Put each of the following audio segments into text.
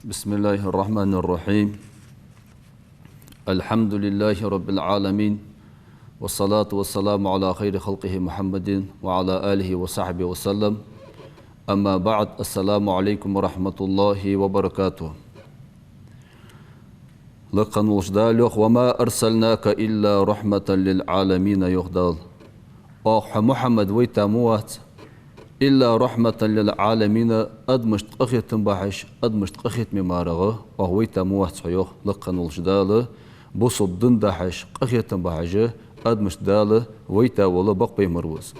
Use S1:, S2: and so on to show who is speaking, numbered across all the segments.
S1: بسم الله الرحمن الرحيم. الحمد لله رب العالمين، والصلاة والسلام على خير خلقه محمد وعلى آله وصحبه وسلم. أما بعد، السلام عليكم ورحمة الله وبركاته. لقن وجدال وما أرسلناك إلا رحمة للعالمين يغدال. محمد ويتاموات إلا رحمة للعالمين أدمشت أخيت بحش أدمشت أخيت ممارغة وهو يتاموات صيوخ. لقن وجدال بصب دندحش أخيت بحجه أدمشت دال ويتا ولا بقبي مروز.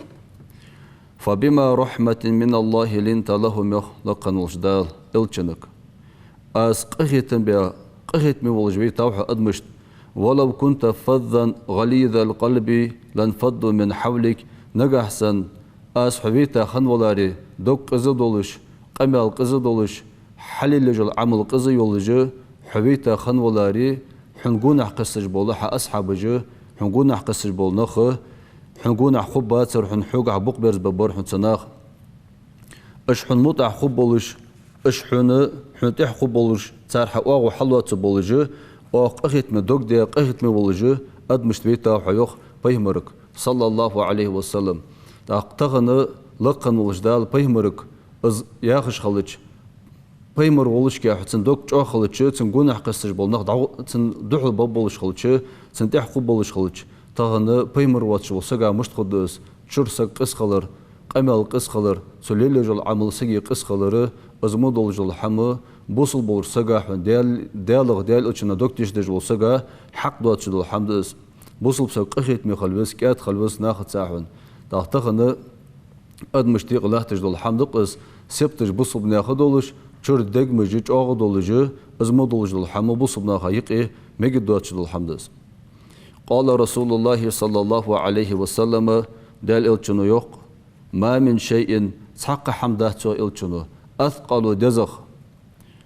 S1: فبما رحمة من الله لنت لهم لقن وجدال إلتشنك أس أخيت بها قهت من والجوي توحى أدمشت ولو كنت فظا غليظ القلب لانفضوا من حولك. نجحسن أس حبيتا خنولاري دوك قزي دولش قمال قزي دولش حليل جل عمل قزي يولجي حبيتا خنولاري حنقون قسج بولا ح أصحاب جو حنقون قسج بول نخ حنقون خبات سر حنحوق عبق برز ببر حنصناخ اش حنموت خب بولش اش حنتح خب بولش صار حقوق وحلوات بولجي او قهت من دوك دي قهت من بولجي أدمشت بيتا وحيوخ بيهمرك صلى الله عليه وسلم. تغنى لقن وجدال بيهمرك از ياخش خلج بيمر ولش كي حتن دوك جو خلج تن غونح قسج بولنق تن دحل بولش خلج تن تح خب بولش خلج. تغنى بيمر واتش وسغا مشت خدس شرسق قس خلر قمل قس خلر سليل جل عمل سغي قس خلر ازمو دول جل حمو بوصل بول سغا ديال اچنا دوك تيش دج وسغا حق دوت جل حمدس بوصل بسق قخيت مي خلوس كات خلوس ناخد ساحون. تغنى أدمشتي الله تجدول حمد قس سبتج بوصل بناخد دولش شر دق مجيج آغ دولج ازمو دولج دول حمو بوصل بناخيق مجد دوت جل حمدس. قال رسول الله صلى الله عليه وسلم دال الچنو يوق ما من شيء حق حمداتو الچنو أثقل دزخ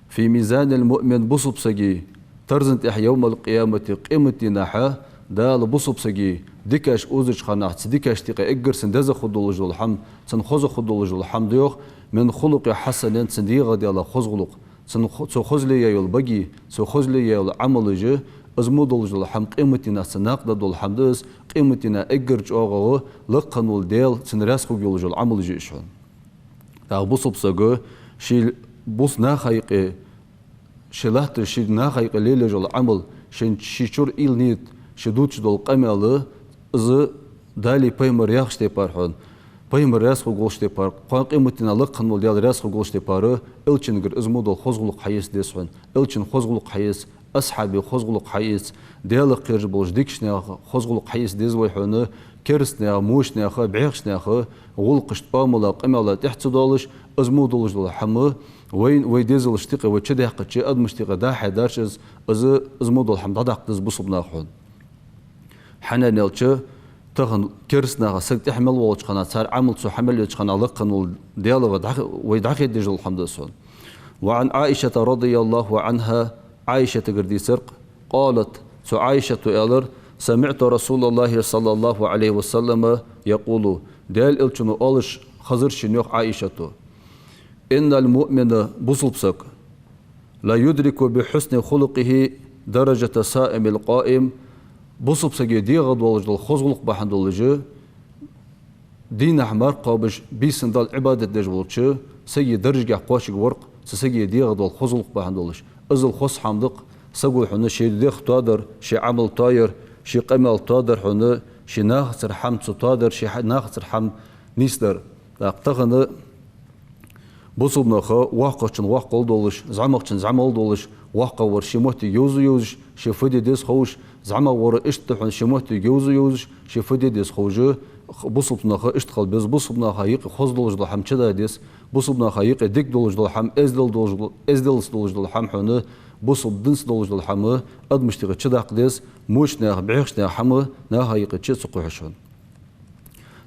S1: في ميزان المؤمن بصب سجي ترزنت يوم القيامة قيمة ناحة دال بصب سجي ديكاش أوزج خناح ديكاش تيقى إجرسن دزخ خدولج الحمد سنخوز خدولج الحمد يوخ من خلق حسن سنديغ ديال خزغلق سو خزلي يول بقي سو خزلي يول عمل جه ازمو دولج الحمد قيمتنا سناق دول حمدس قيمتنا إجرج أوغو لقنول ديال سنراسخو يولج العمل جه إشون. تا بصب سجو شي بوس ناخيقي شلات شي ناخيقي ليلة جل عمل شي شور إل نيت شدوش دول قمالة إز دالي بيمر ياخش تبارحون بيمر راسخو قولش تبار قان قيمتنا لقن ولديال راسخو قولش تباره إلشنجر إزمو دول خزغلق حيس ديسون إلشن خزغلق حيس أصحابي خزغلق حيس ديال قيرج بولش ديكشنا خزغلق حيس ديزويحونه كرسنا موشنا خا بعيخشنا خا غلقشت باملا قمالة تحت دولش ازمو دولج دول حمو وين ديزل اشتقي وتشدي حقتشي ادمشتقي دا حداشز ازمو دول حمد عدق دز بصبنا خون حنا نلچه تغن كرسنا سك تحمل ولش قنا صار عمل سو حمل يچقنا لقن ديال ويدعخ ديجل الحمد سون. وعن عائشة رضي الله عنها عائشة قردي سرق قالت سو عائشة إلر سمعت رسول الله صلى الله عليه وسلم يقول ديال الچنو أولش خزر شنيوخ عائشة إن المؤمن بصبسك لا يدرك بحسن خلقه درجة سائم القائم. بصبسك ديغد والجل خزغلق بحندولجه دين أحمر قابش بيسن دال عبادة دجولجه سي درجة قواشق ورق سي ديغد والخزغلق بحندولج ازل خص حمدق سقول حنا شي ديخ تادر شي عمل طاير شي قمل تادر حنا شي ناخسر حمد تادر شي ناخسر حم نيستر تغنى بصبنا خا واقعشن واقع دولش زعمقشن زعمل دولش واقع ور شموت يوز شي فدي ديس خوش زعما ور اشتحن شموت يوز شي فدي ديس خوجه بصبنا خا اشتخل بز بصبنا خا يق خوز دولش دل حم چدا ديس بصبنا خا يق ديك دولش دل حم ازدل دولش دل حم حنه بصب دنس دولش دل حم ادمشتغ چدا قدس موشنا بعيخنا حم نا ها يق چ سقوحشون.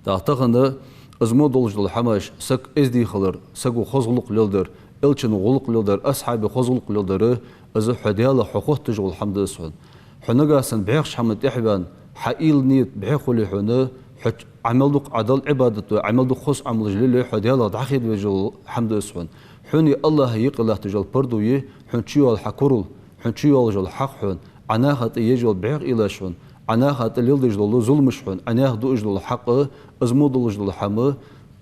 S1: تغنى ازمو دولج دل حماش سك ازدي خلر سكو خزغلق للدر الچن غلق للدر اصحاب خزغلق للدر از حديال حقوق تجول الحمد اسود حنقاسن بعيخش حمد احبان حقيل نيت بعيخولي حنا عمل دوق عدل عبادته عمل دوق خص عمل جلله حد يلا دعخيد وجل حمد اسفن حني الله يقله تجل بردوي حنشيو الحكرل حنشيو الجل حق حن أنا خط يجل بعير إلى شون أنا خط الليل دجل ظلم شون أنا خدو جل الحق أزمود الجل حمه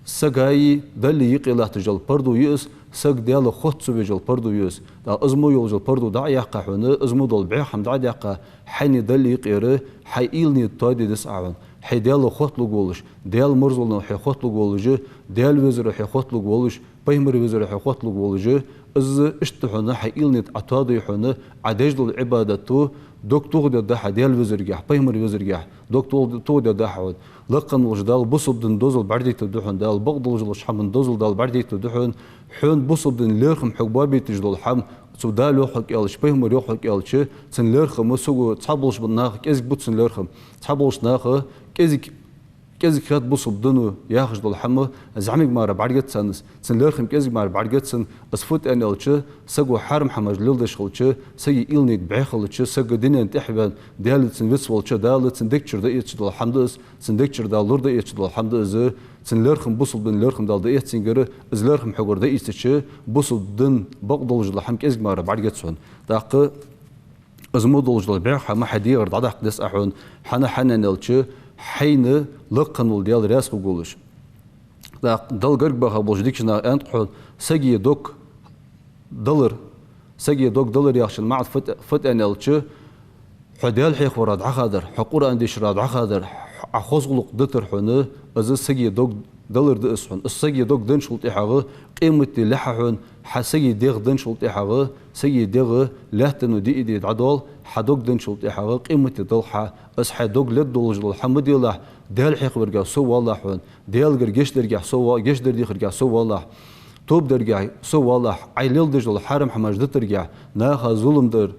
S1: سجاي دل يقله تجل بردويس سج ديال خط سويجل بردويس دا أزمو يجل بردو دع يقع حنا أزمود البعير حمد عد يقع حني دل يقيره حيلني تادي دسعون حي ديال خطلو قولش ديال مرزلنا حي خطلو قولج ديال وزر حي خطلو قولش بيمر وزر حي خطلو قولج از اشتحنا حيلني عتادي حنا عدجل العبادة دكتور ده ديال وزر جح بيمر وزر جح دكتور تو ده حود لقن وجدال بصب دن دوزل بردي تدحون دال بغض وجلش حمن دوزل دال بردي تدحون حون بصب دن ليرخم حقبابي تجدل حم سودال يوحك يالش بيمر يوحك يالش سن ليرخم وسو تصابلش بالناخ كيزك بوتسن ليرخم تصابلش ناخ كيزك خات بصب دنو ياخش دل حمه زعمك مار بعرجت سنس سن ليرخم كيزك مار بعرجت سن اسفوت ان يالش سقو حرم حمج ليلدش خلش سي إلنيت بعخلش سق دنيا تحبان دالت سن وسولش دالت سن دكتشر ده يتشدل حمدس سن دكتشر دالور ده يتشدل حمدس سن ليرخم بصب دن ليرخم دال ده يتسنجر از ليرخم حجر ده يستش بصب دن بقدل جل حم كيزك مار بعرجت سن داق ازمودل جل بعخ ما حدير دعق دس احون حنا نلش حين لقن ديال راس وقولش دل قرق بها بوجديكشنا انت حول سجي دوك دولار يخشن مع فت انلش حديال حيخ وراد عخادر حقور عنديش راد عخادر عخوزغلق دتر حونه از سجي دوك دولار دسحن السجي دوك دن شلطي حاغه قيمتي لححن حسجي ديغ دن شلطي حاغه سجي ديغ لهتنو دي عدول حدوك دن شلطي حاغه قيمتي ضلحه اسحى دوك لدول جل الحمد لله ديال حيخ برجع سو والله حون ديال قرجش درجع سو جش درجي خرجع سو والله توب درجع سو والله عيلل دجل حرم حماج دترجع ناخ ظلم در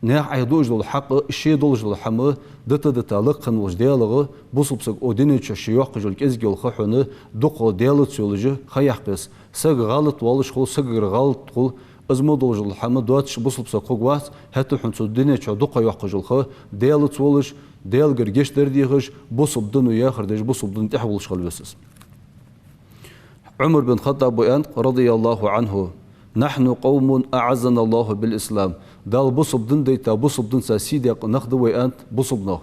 S1: ناخ عيدوج الحق الشيء دولج الحمه دتا لقن وش ديالغه بوصبسك اوديني تشيوق جل كزجل خحونه دق ديالت سولجه خيحقس سق غلط والش خو سق غلط خو ازمو دولج الحمه دواتش بوصبسك قوات هاتو حنسو ديني تش دق يوق جل خ ديالت سولج ديال قرجش درديغش بوصب دنو ياخر دج بوصب دن تحولش خلوسس عمر بن الخطاب رضي الله عنه نحن قوم أعزنا الله بالإسلام دال بصب دن ديتا بصب دن سيدي نخدو ويانت بصبنا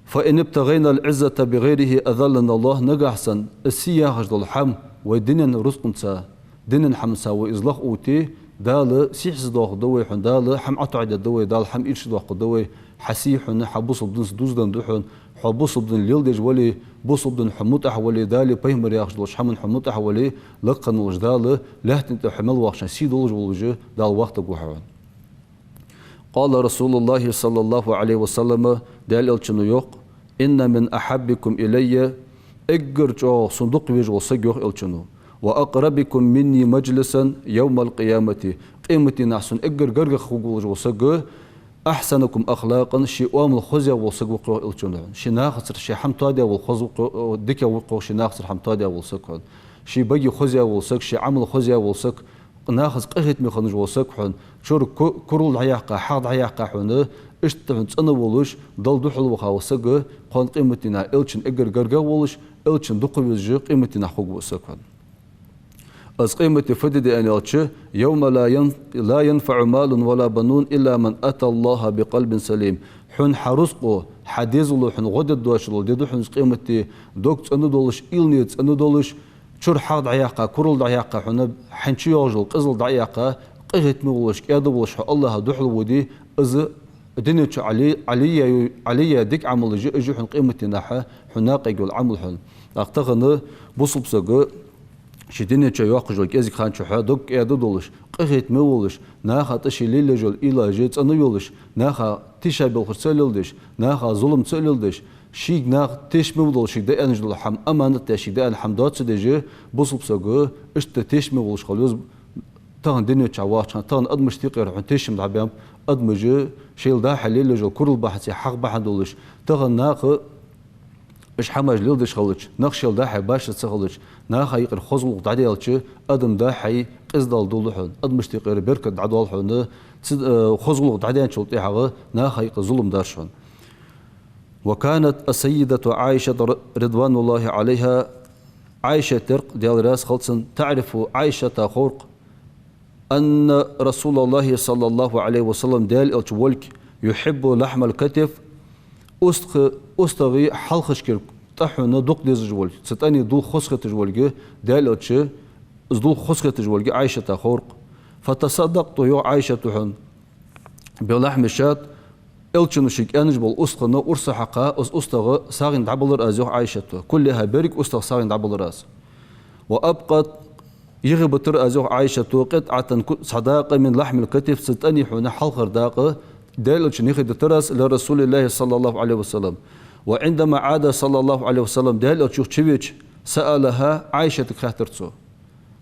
S1: فإن ابتغينا العزة بغيره أذلنا الله نجحسن السياح جل الحم ودينن رزقنسا دينن حمسا وإزلاق أوتي دال سيحز دوخ دوي حن دال حم عطعد دوي دال حم إيش دوخ دوي حسيحن حبصب دن دوزدن دوحن حبصب دن ليلدج ولي بصب دن حموت أحولي دالي بيمر ياخجلوش حمن حموت أحولي لقن وجدال لهت حمل وخشن سيدولج ولوجه دال وقت قوحوان قال رسول الله صلى الله عليه وسلم دال الچنو يوق إن من أحبكم إلي إجر جو صندوق ويجو سجوخ الچنو وأقربكم مني مجلسا يوم القيامة قيمتي نحسن إجر قرق خوغول جو سجو أحسنكم أخلاقا شي أوام الخزية والسجوق الچنو شي ناخسر شي حمتادي والخزوق ديكا وقو شي ناخسر حمتادي والسكون شي بيجي خزية والسك شي عمل خزية والسك ناخذ قهت مخنج وسكحن شور كرول عياقة حاض عياقة حنا اشتحن تصنع ولش ضل دحل وخاوسق قان قيمتنا إلشن إجر جرجا ولش إلشن دق وزج قيمتنا حقوق وسكحن از قيمة فدد أن يلش يوم لا ينفع مال ولا بنون إلا من أتى الله بقلب سليم حن حرسقو حديث له حن غدد دواشلو ديدو حن قيمتي دوكت أنو دولش إلنيت أنو دولش شور حاض عياقة كرول دعياقة حنا حنشي يوجل قزل دعياقة قهت مولش كادو ولش الله دحل ودي إز الدنيا علي ديك عمل جو حن قيمتي ناحة حناقي يقول عمل حن أعتقد بصب سجى شي دنيا يوقع جو كازك خان شو دوك كادو دولش قهت مولش ناخا تشي ليل جول إلى جيت أنا يولش ناخا تشي بالخرساليلدش ناخا ظلم ساليلدش شيء ناخ تيش مودل شيء ده أنجل الحم أمانة تشيء ده الحمدات سدجة بصب سجى إشت تيش مودلش خلوز تان دنيا شواش تان أدمش تقير عن تيش مدعبيام أدمج شيل ده حليل جو كرل بحثي حق بحدولش تان ناخ إيش حماج ليلدش خلش ناخ شيل ده حي باش تسخلش ناخ يقر خزلق دعيالش أدم ده حي قصدال دولحون أدمش تقير بركة عدوالحون خزلق دعيان شلطي حاجة ناخ يقر ظلم دارشون وكانت السيدة عائشة رضوان الله عليها عائشة ترق ديال راس خلصن تعرف عائشة خورق أن رسول الله صلى الله عليه وسلم ديال الجولك يحب لحم الكتف أستغي حلخش كيرك تحونا دوق ديز جولك ستاني دول خسخة جولك ديال الجي دول خسخة جولك عائشة خورق فتصدقت يو عائشة تحن بلحم الشات الچنوشيك انجبل أستغنا أرسى حقا أستغ ساغن دعبلر أزيو عائشة كلها بريك أستغ ساغن دعبلر أز وأبقت يغبطر أزيو عائشة قطعة صداقة من لحم الكتف ستاني حونا حلقر داقة دال الچنيخ دترس لرسول الله صلى الله عليه وسلم وعندما عاد صلى الله عليه وسلم دال الچوخ چويچ سألها عائشة كخاترتسو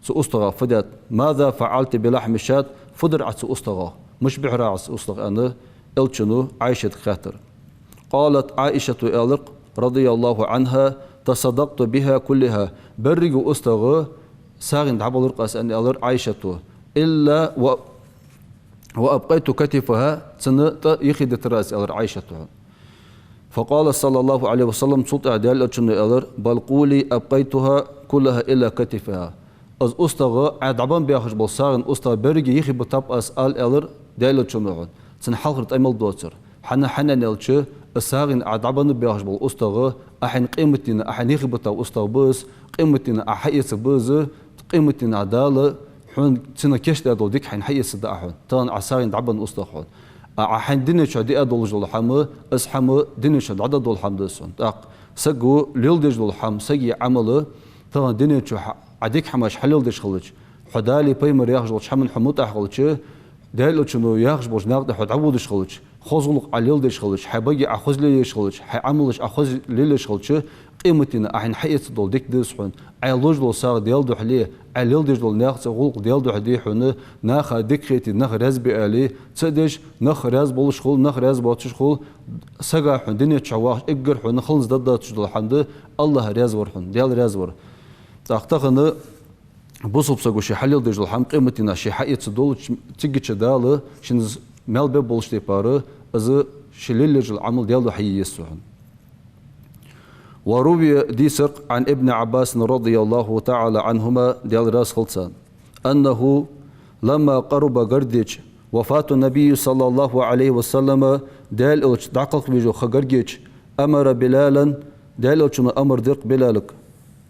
S1: سو أستغ فدات ماذا فعلت بلحم الشات فدرعت سو أستغ مش بحراعس أستغ أنا الچنو عائشة خاتر قالت عائشة الق رضي الله عنها تصدقت بها كلها برق أستغ ساغن دعبل رقاس أن الر عائشة إلا وأبقيت كتفها سنة يخد تراس الر عائشة فقال صلى الله عليه وسلم صوت أعدال الچنو الر بل قولي أبقيتها كلها إلا كتفها از أستغ عدبان بياخش بالساغن أستغ برق يخد بطاب أسأل الر دال الچنو سن حلقة أمل دوتر حنا نلچ الساغن عدبان بياخش بالأستغ أحن قيمتنا أحن يخبطا أستغ بس قيمتنا أحيس بز قيمتنا عدالة حون سنة كشت أدول ديك حين حيس دا أحون تان عساغن دعبان أستغ حون أحن دينيش دي أدول جل حم أسحم دينيش عدد دول حم دسون تاق سجو ليل ديش دول حم سجي عمله تان دينيش عديك حماش حليل ديش خلج حدالي بيمر ياخجل حمن حموت أحغلش دال چنو ياخش بوش ناقد حد عبودش خلج خزلق عليل دش خلج حباجي أخذ ليش خلج حعملش أخذ ليش خلج قيمتنا أحن حيت دول ديك دسحون عيلوج دول ساق ديال دو حليه عليل دش دول ناقد غلق ديال دو حدي حون ناخا ديك خيتي ناخ راز بألي تسدش ناخ راز بولش خل ناخ راز باتش خل سجا حون دنيا تشواش إجر حون خلص ضد تشدل حمد الله راز ورحون ديال راز ور تاختخنا بوصب سجو شي حليل دجل حم قيمتنا شي حقيت دول تيجي تشداله شنز مال ببولشتي باره از شليل العمل ديالو حي يسوعن وروي ديسق عن ابن عباس رضي الله تعالى عنهما ديال راس خلصان أنه لما قرب قرديش وفاة النبي صلى الله عليه وسلم ديال الش دعقق بيجو خقرجيش أمر بلالا ديال الش أمر دق بلالك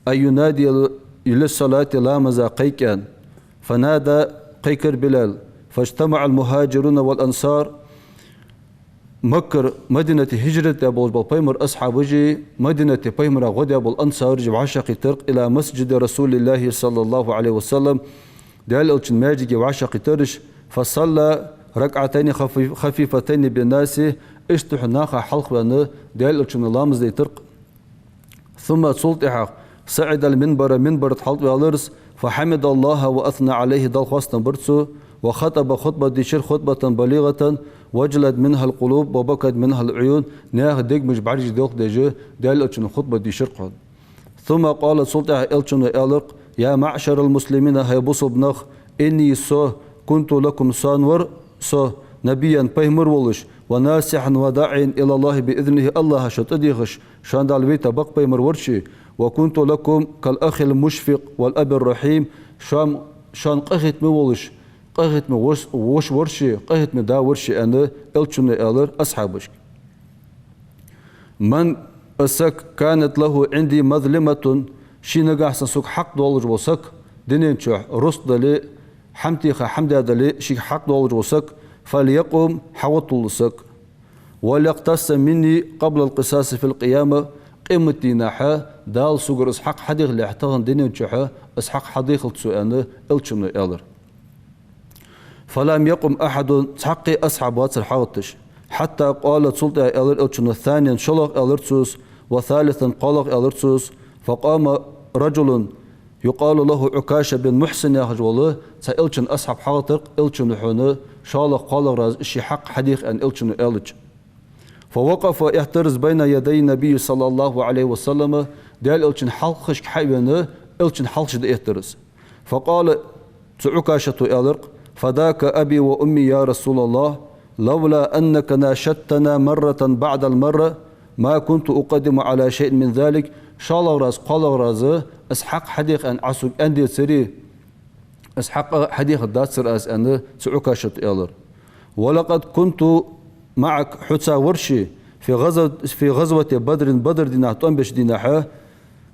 S1: أي ينادي للصلاة لا مزاقيكان فنادى قيكر بلال فاجتمع المهاجرون والأنصار مكر مدينة هجرة أبو البيمر أصحاب وجي مدينة بيمر غد أبو الأنصار جب عشق ترق إلى مسجد رسول الله صلى الله عليه وسلم دال الچن ماجي وعشق ترش فصلى ركعتين خفيفتين بالناس اشتح ناخا حلق بأنه دال الچن لامز دي ترق ثم سلطح صعد المنبر منبر حلق بالرس فحمد الله وأثنى عليه دال خواستن برسو وخطب خطبة ديشير خطبة بليغة وجلد منها القلوب وبكت منها العيون ناه ديك مش بعرج دوق ديجي دال الچن خطبة ديشير قد ثم قال سلطح الچن الق يا معشر المسلمين هيبصوا بنخ إني كنت لكم صانور نبيا بيمر ولش وناسحا وداعيا إلى الله بإذنه الله شتديغش شان دالويت بق بيمر ورشي وكنت لكم كالأخ المشفق والأب الرحيم شان قهت مولش قهت وش ورشي قهت دا ورشي أنا الچن الر أصحابش من أسك كانت له عندي مظلمة شي نجاح سوق حق دولج وسك دنين شو رصد لي حمتي حمدا دلي شي حق دولج وسك فليقوم حوط لسك وليقتص مني قبل القصاص في القيامة قيمتي ناحا دال سوق اسحاق حديق اللي احتغن دنين شو اسحاق حديق التسوء الچن الر فلم يقم أحد تحقي أصحاب واتر حوتش حتى قالت سلطة الر الچن ثانيا شلق الرتسوس وثالثا قالق الرتسوس فقام رجل يقال له عكاشة بن محسن ياخج والله سألچن أصحاب حاطر إلچن حونه شالق قال راز إشي حق حديث أن إلچن إلج فوقف يحترز بين يدي النبي صلى الله عليه وسلم دال إلچن حلقش حيوانه إلچن حلقش يحترز فقال عكاشة إلق فداك أبي وأمي يا رسول الله لولا أنك ناشدتنا مرة بعد المرة ما كنت أقدم على شيء من ذلك شال راس قال راز أسحق حديق أن عسوك أندي سري أسحق حديق داتسر أس أن عكاشة إلر ولقد كنت معك حتى ورشي في غزوة بدر دينا تنبش دينا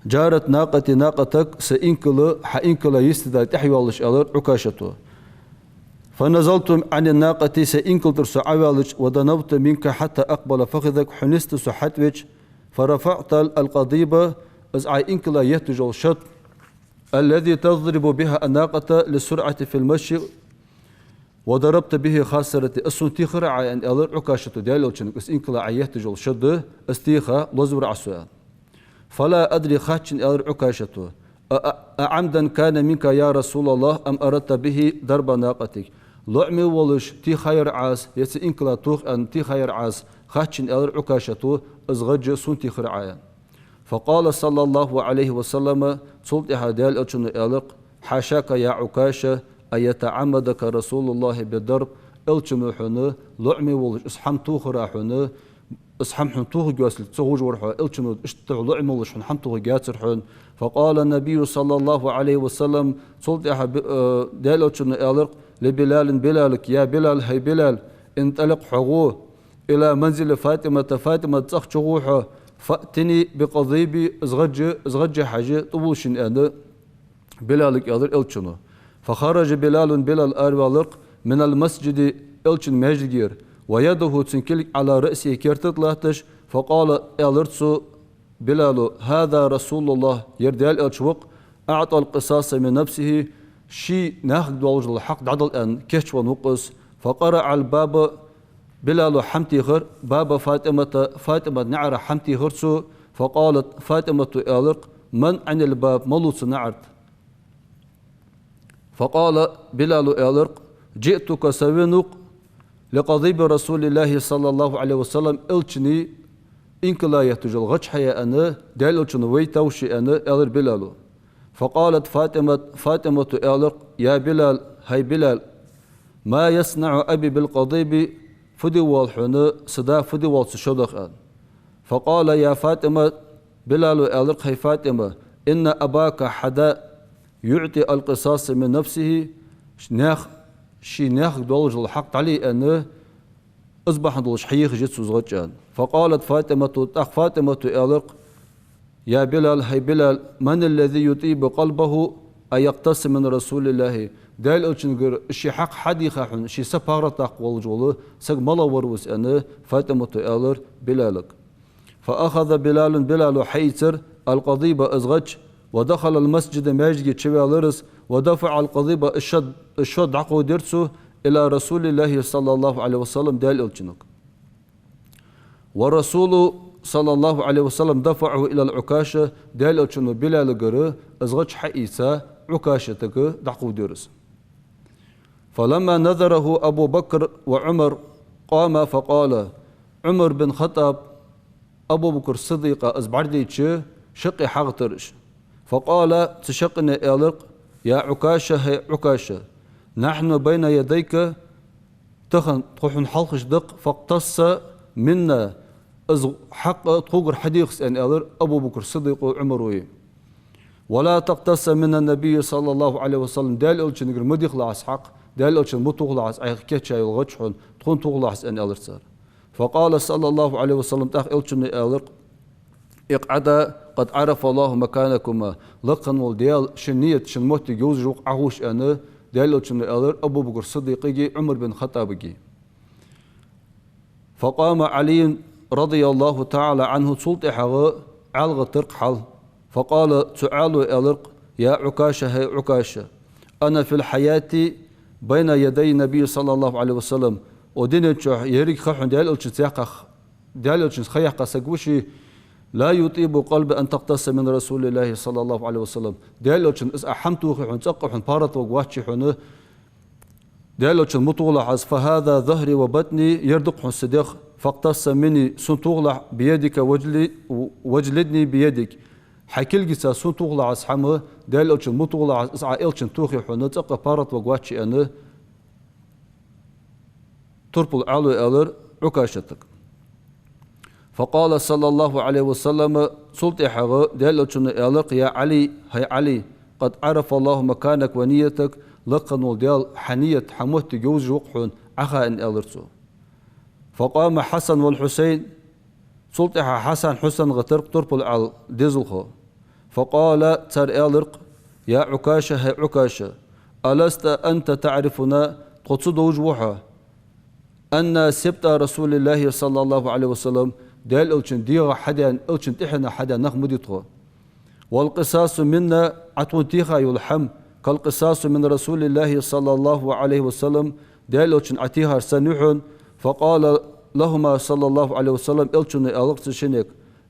S1: جارت ناقتك سإنكل حإنكل يستدى تحيوالش إلر عكاشته فنزلت عن الناقة سإنكل ترسو عوالج ودنوت منك حتى أقبل فخذك حنست سحتوج فرفعت القضيبة أزعي إنكلا يهتجو الشط الذي تضرب بها الناقة للسرعة في المشي وضربت به خاسرة السنتيخر عن ألر عكاشة ديالوشنك اس إنكلا عيهتجو الشط استيخا لزور عسوان فلا أدري خاتشن ألر عكاشته أعمدا كان منك يا رسول الله أم أردت به ضرب ناقتك لعمي ولش تي خير عاس يس إنكلا توخ أن تي خير عاس خاتشن ألر عكاشته أزغج سنتيخر عيان فقال صلى الله عليه وسلم صلت هدال أتشن ألق حاشاك يا عكاشة أيتعمدك رسول الله بالضرب ألشن حنه لعمي ولش اسحم توخر حنه اسحم حنتوه جاسل تسوج ورحه ألشن اشتع لعمي ولش حنتوه جاسر حن فقال النبي صلى الله عليه وسلم صلت دال أتشن ألق لبلال بلالك يا بلال هي بلال انطلق حقوه إلى منزل فاطمة تخشوحه فأتني بقضيبي ازغج حاجة طبوشن أنا بلالك يالر إلشنو فخرج بلال أروالق من المسجد إلشن ماجدير ويده تنكلك على رأسه كيرتت لاتش فقال إلرتسو بلال هذا رسول الله يردال إلشوق أعطى القصاص من نفسه شي ناخد والوجه الحق عدل أن كشف ونقص فقرأ الباب بلال حمتي غر باب فاطمة نعر حمتي غرسو فقالت فاطمة إلق من عن الباب ملوس نعرت فقال بلال إلق جئتك سوينق لقضيب رسول الله صلى الله عليه وسلم إلشني إنك لا يهتجل غش حيا أنا دال إلشن ويتوشي أنا إلر بلال فقالت فاطمة إلق يا بلال هاي بلال ما يصنع أبي بالقضيب فدوال حنا صدا فدوال سشدق فقال يا فاطمة بلال ألق هي فاطمة إن أباك حدا يعطي القصاص من نفسه ناخ دولج الحق علي أنه أصبح دولج حيخ جت سوزغتشان فقالت فاطمة ألق يا بلال هي بلال من الذي يطيب قلبه أيقتص من رسول الله دال ألشنجر شي حق حدي خاحن شي سفارة تقوى الجولة سق ملا وروس أنا فاطمة ألر بلالك فأخذ بلال حيتر القضيبة أزغج ودخل المسجد ماجد شوالرس ودفع القضيبة الشد عقو درسه إلى رسول الله صلى الله عليه وسلم دال ألشنك ورسول صلى الله عليه وسلم دفعه إلى العكاشة دال ألشنو بلال قره أزغج حيسا عكاشتك دعقو درس فلما نذره أبو بكر وعمر قام فقال عمر بن خطاب أبو بكر الصديق أزبعديتش شقي حغترش فقال تشقني إلق يا عكاشة هي عكاشة نحن بين يديك تخن حلقش دق فاقتص منا حق تقر حديث أن إلر أبو بكر الصديق وعمر ويه ولا تقتص من النبي صلى الله عليه وسلم دال ألشن نقر مديخ لعس حق دال ألشن متغلعس أي كتشا يلغتشون تكون تغلعس أن ألرسار فقال صلى الله عليه وسلم تاخ ألشن ألرق اقعدا قد عرف الله مكانكما لقن والديال شنية شنموت جوز جوق عهوش أنا دال ألشن ألر أبو بكر صديقي عمر بن خطابي فقام علي رضي الله تعالى عنه سلطة حغاء علغ ترق حل فقال تعالوا ألرق يا عكاشة هي عكاشة أنا في الحياة بين يدي النبي صلى الله عليه وسلم ودينتش يريك خحن ديالوش خيق سقوشي لا يطيب قلب أن تقتص من رسول الله صلى الله عليه وسلم ديالوش أحمتو خحن تقحن بارت وقواتش حنه ديالوش مطولع فهذا ظهري وبطني يردق الصديق فاقتص مني سنتغلع بيدك وجلدني بيدك حكيل جسا سنتغلع أصحمه ديالوش مطولع إسعائلش توخي حنه تقى بارت وقواتش أنه تربل علو ألر عكاشتك فقال صلى الله عليه وسلم سلطي حغ دالتشن إلق يا علي هي علي قد عرف الله مكانك ونيتك لقنوا ديال حنية حموت جوز وقحون عخا إن إلرتو فقام حسن والحسين سلطي حسن حسن غترق تربل على ديزلخو فقال تر إلرق يا عكاشة هي عكاشة ألست أنت تعرفنا قصد وجوها أن سبت رسول الله صلى الله عليه وسلم دال ألشن ديغا حدا ألشن تحنا حدا نخمدتغو والقصاص منا عطون تيخا يلحم كالقصاص من رسول الله صلى الله عليه وسلم دال ألشن عتيها سنوحن فقال لهما صلى الله عليه وسلم ألشن ألقت شنك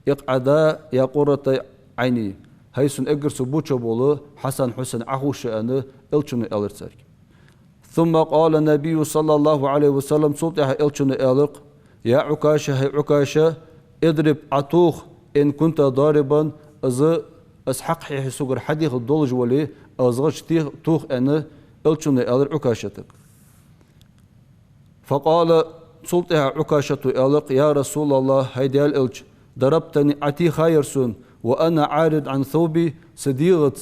S1: اقعدا يا قرة عيني هيسن اقر سبوتشا بولو حسن حسن عهوش أنا ألشن ألرتك ثم قال النبي صلى الله عليه وسلم صوتها ألشن ألق يا عكاشة هي عكاشة اضرب عطوخ إن كنت ضاربا أز أسحق حي سجر حديث الدولج ولي أزغش توخ أنا ألشن ألر عكاشتك فقال صوتها عكاشة ألق يا رسول الله هيدي الألج ضربتني عتي خيرسون وأنا عارض عن ثوبي صديقة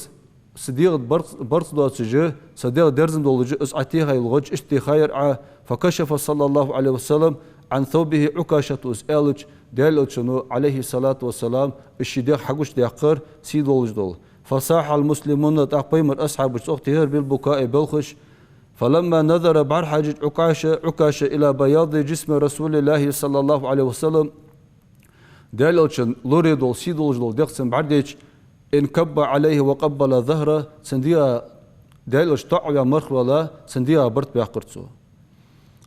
S1: برصدة سجى صديقة درزم دولج أسعتيها يلغج اشتي خير فكشف صلى الله عليه وسلم عن ثوبه عكاشة أسألج دالج عليه الصلاة والسلام الشديق حقوش ديقر سيدولج دول فصاح المسلمون تقيمر أصحاب أختهر بالبكاء بالخش فلما نظر برحج عكاشة إلى بياض جسم رسول الله صلى الله عليه وسلم دالج لوري دول سيدولج دول ديقسم برديج انكب عليه وقبل ظهره سنديا دالج طعويا مرخولا سنديا برت بيقرتسو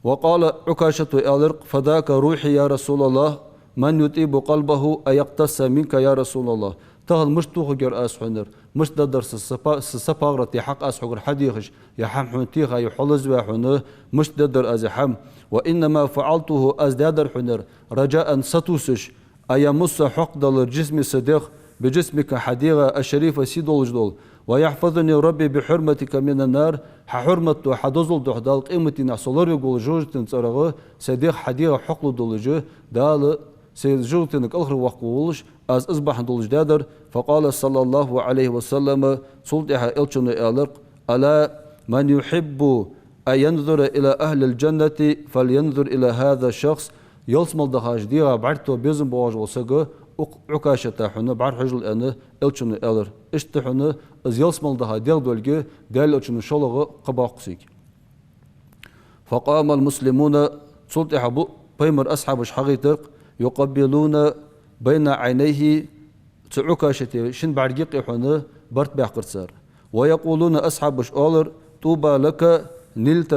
S1: وقال عكاشة ألرق فذاك روحي يا رسول الله من يطيب قلبه أيقتص منك يا رسول الله تهل مش توخجر أسحنر مش درس السفاغرة حق أسحقر حديخش يحم حنتيخا يحلز وحنر مش ددر أزحم وإنما فعلته أزدادر حنر رجاء ستوسش أيمس حق دل الجسم صديق بجسمك حديقة الشريفة سيدول جدول ويحفظني ربي بحرمتك من النار حرمته حدزل دحدال قيمتنا صلر يقول جوجتن صرغه صديق حديقة حقل دولجه دال سيجوتنك الخر وقولش از اصبح دولج دادر فقال صلى الله عليه وسلم صلتها الشن الق الا من يحب ان ينظر الى اهل الجنة فلينظر الى هذا الشخص يلسمل دهاج ديغا بعرتو بيزن بواج وسقه عكاشة حنا بعر حجل أنا إلشن إلر إشتحنا از يلسمل ده ديال دولجة دال إلشن شلغة قباقسيك فقام المسلمون صلت حبو بيمر أصحاب شحقيتق يقبلون بين عينيه عكاشة شن بعرجيق حنا برت بحقرسار ويقولون أصحاب شالر طوبى لك نلت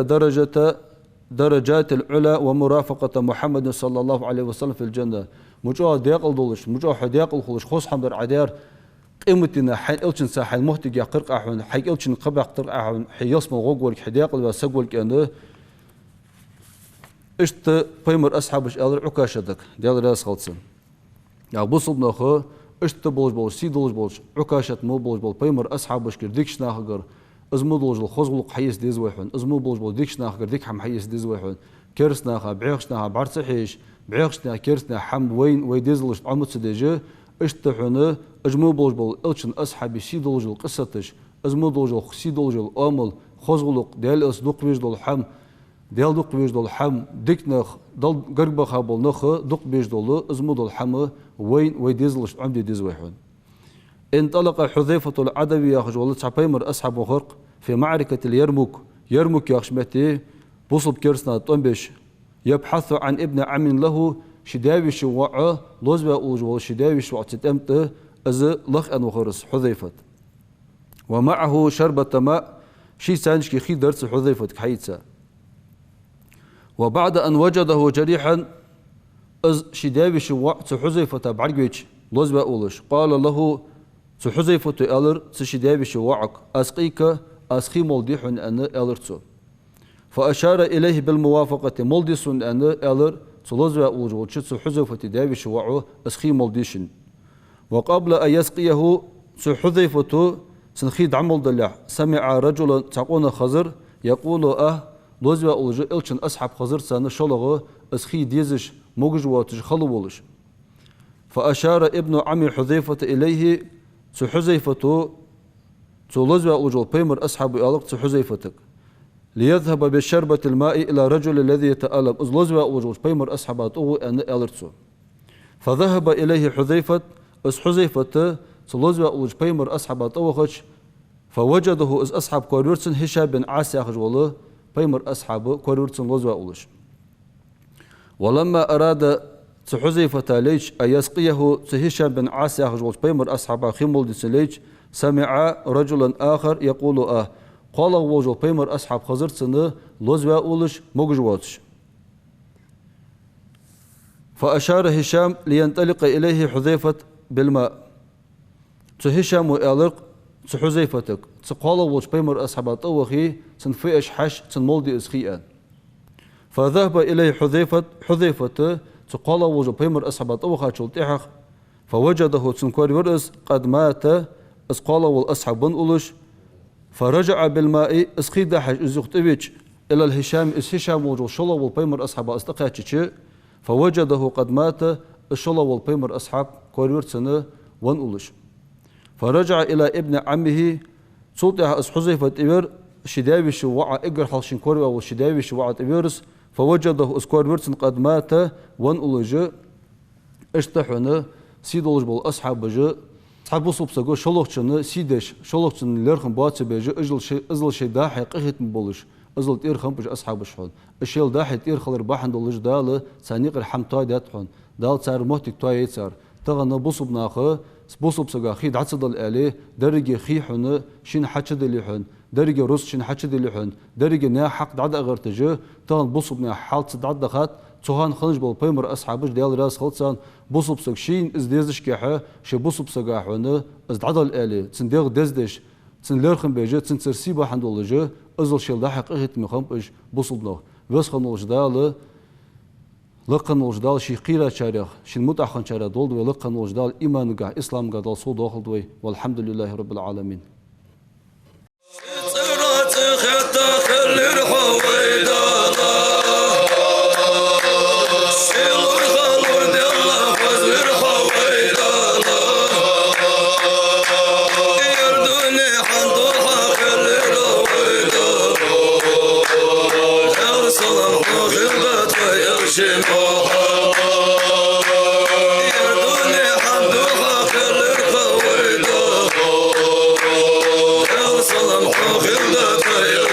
S1: درجات العلا ومرافقة محمد صلى الله عليه وسلم في الجنة مجا ديقل دولش مجا حديقل خلش خوص حمدر عدار قيمتنا حي إلشن ساحل مهتج يقرق أحون حي إلشن قبع قرق أحون حي يصم غوغول حديقل وسقول كأنه إشت بيمر أصحابش ألر عكاشتك ديال راس خلصن يا بوصل نخو إشت بولج سيدولج بولج عكاشة مو بولج بيمر أصحابش كرديكش ناخجر ازمو بولج الخوزغلق حيس ديز ويحون ازمو بولج ديكش ناخجر ديك حم حيس ديز ويحون كرس ناخا بعيخش ناخا بعرصحيش بعيخشنا كيرسنا حم وين ويديزلش عمود سديجه اشتحنا اجمو بولج الشن اصحابي سيدولج القصتش ازمو دولج سيدولج الامل خوزغلق ديال اس دوق بيجدول حم ديال دوق بيجدول حم ديكنخ دل قربه خابل نخ دوق بيجدول ازمو دول حم وين ويديزلش عمدي ديز ويحون انطلق حذيفة العدوي ياخج والله تعبيمر اصحاب خرق في معركة يرمك ياخشمتي بوصل كيرسنا طنبش يبحث عن ابن عم له شداوي شوعه لوزبا اوجو شداوي شوع تتمت از لخ ان وخرس حذيفة ومعه شربة ماء شي سانشكي خي درس حذيفة حيتسا وبعد ان وجده جريحا از شداوي شوع حذيفة بعرجيش لوزبا اولش قال له حذيفة الر شداوي شوعك اسقيك اسخي مولديح ان الرتسو فأشار إليه بالموافقة مولديس أن ألر تلوزوا أوجوتش حذيفة داوي شوعه أسخي مولديشن وقبل أن يسقيه حذيفة سنخيد عمل دلع سمع رجلا تقون خزر يقول لوزوا أوجو إلشن أصحاب خزر سنة شلغه أسخي ديزش موجواتش خلوولش فأشار ابن عم حذيفة إليه حذيفة لزوا وجو بيمر أصحاب ألق حذيفتك ليذهب بشربة الماء إلى رجل الذي يتألم لزوا وجو بيمر أصحابات أن ألرتسو فذهب إليه حذيفة حذيفة لزوا وجو بيمر أصحابات أوخش فوجده أصحاب كورورتسن هشام بن عاصي أخج والله بيمر أصحاب كورورتسن لزوا أولش ولما أراد حذيفة ليش أن يسقيه هشام بن عاصي أخج والله بيمر أصحاب خيمول دسليش سمع رجلا آخر يقول قال وجو بيمر أصحاب خزرتسن لزوا أولش مجواتش فأشار هشام لينطلق إليه حذيفة بالماء هشام وإلق حذيفتك قال وجو بيمر أصحاب طوخي سنفيش حش سنمولدي إسخيئا فذهب إليه حذيفة قال وجو بيمر أصحاب طوخا شلتحق فوجده سنكور ورس قد مات قال والأصحاب بن أولش فرجع بالماء اسخي دحش ازوختبيش إلى الهشام هشام وجو شلا والبيمر أصحاب أصدقاتش فوجده قد مات الشلا والبيمر أصحاب كوريور سنة ون أولش فرجع إلى ابن عمه صوتها حذيفة إبر شداويش وعى إجر حلشين كوريور وشداويش وعى إبرس فوجده اسكوريور قد مات ون أولج اشتحنا سيدولج بالأصحاب بجا أصحاب بوصوب سجوا شلوخشنا سيدش شلوخشن لرخم باتس بيجا أزل شيء داحي قهت مبولش أزل تيرخم بج أصحاب الشهود الشيل داحي تيرخل رباحن دولج دال سانيق الحم تاي داتحون دال صار موتك تاي يتصار تغنى بوصوب ناخه بوصوب سجا خيد عتصدل عليه درجة خيحنا شين حشد اللي حن درجة رص شين حشد اللي حن درجة نا حق دعد أغرتجه تغن بوصوب نا حالت دعد دخات تهان خنج بالبيمر أصحابش ديال راس خلصان بوصب سكشين إزديزش كحة شو بوصب سجاحونه إزدعدل آلي تندير دزدش تنلرخم بيجت تنسرسيبه حندولجه أزل شيل لاحق إهت مخم إيش بوصبنا وسخن الجدال لقن الجدال شي قيرة شارع شي المتأخن شارع دول ولقن الجدال إيمان جا إسلام جا دال صو داخل دوي والحمد لله رب العالمين.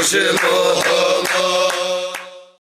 S2: Shema